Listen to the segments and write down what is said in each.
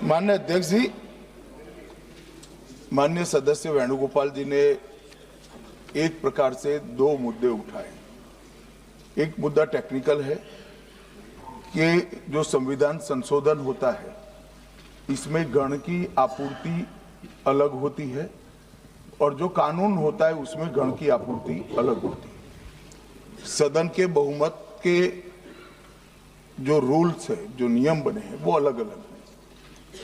माननीय अध्यक्ष जी, माननीय सदस्य वेणुगोपाल जी ने एक प्रकार से दो मुद्दे उठाए। एक मुद्दा टेक्निकल है कि जो संविधान संशोधन होता है इसमें गण की आपूर्ति अलग होती है और जो कानून होता है उसमें गण की आपूर्ति अलग होती है। सदन के बहुमत के जो रूल्स है, जो नियम बने हैं वो अलग अलग हैं,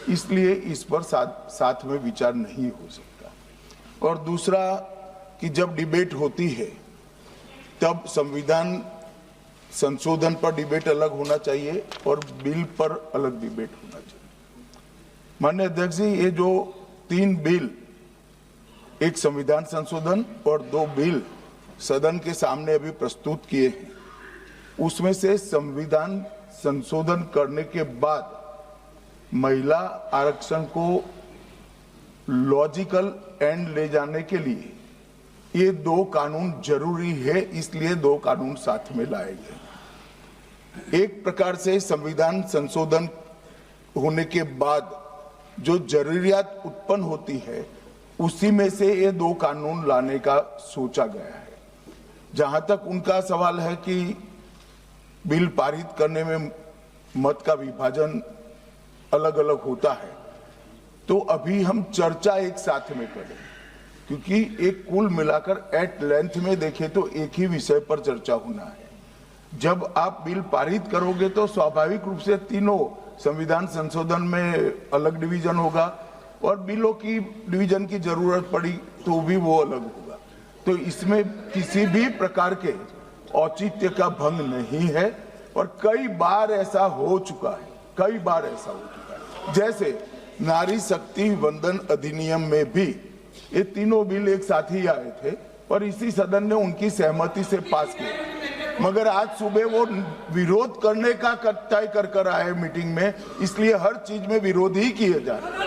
इसलिए इस पर साथ में विचार नहीं हो सकता। और दूसरा कि जब डिबेट होती है तब संविधान संशोधन पर डिबेट अलग होना चाहिए और बिल पर अलग डिबेट होना चाहिए। माननीय अध्यक्ष जी, ये जो 3 बिल, एक संविधान संशोधन और 2 बिल सदन के सामने अभी प्रस्तुत किए हैं, उसमें से संविधान संशोधन करने के बाद महिला आरक्षण को लॉजिकल एंड ले जाने के लिए ये 2 कानून जरूरी है, इसलिए 2 कानून साथ में लाए गए। एक प्रकार से संविधान संशोधन होने के बाद जो जरूरियात उत्पन्न होती है उसी में से ये 2 कानून लाने का सोचा गया है। जहां तक उनका सवाल है कि बिल पारित करने में मत का विभाजन अलग अलग होता है, तो अभी हम चर्चा एक साथ में करें, क्योंकि एक कुल मिलाकर एट लेंथ में देखें तो एक ही विषय पर चर्चा होना है। जब आप बिल पारित करोगे तो स्वाभाविक रूप से तीनों संविधान संशोधन में अलग डिवीजन होगा और बिलों की डिवीजन की जरूरत पड़ी तो भी वो अलग होगा। तो इसमें किसी भी प्रकार के औचित्य का भंग नहीं है और कई बार ऐसा हो चुका है, जैसे नारी शक्ति वंदन अधिनियम में भी ये तीनों बिल एक साथ ही आए थे और इसी सदन ने उनकी सहमति से पास किया, मगर आज सुबह वो विरोध करने का तय कर आए मीटिंग में, इसलिए हर चीज में विरोध ही किए जा रहे हैं।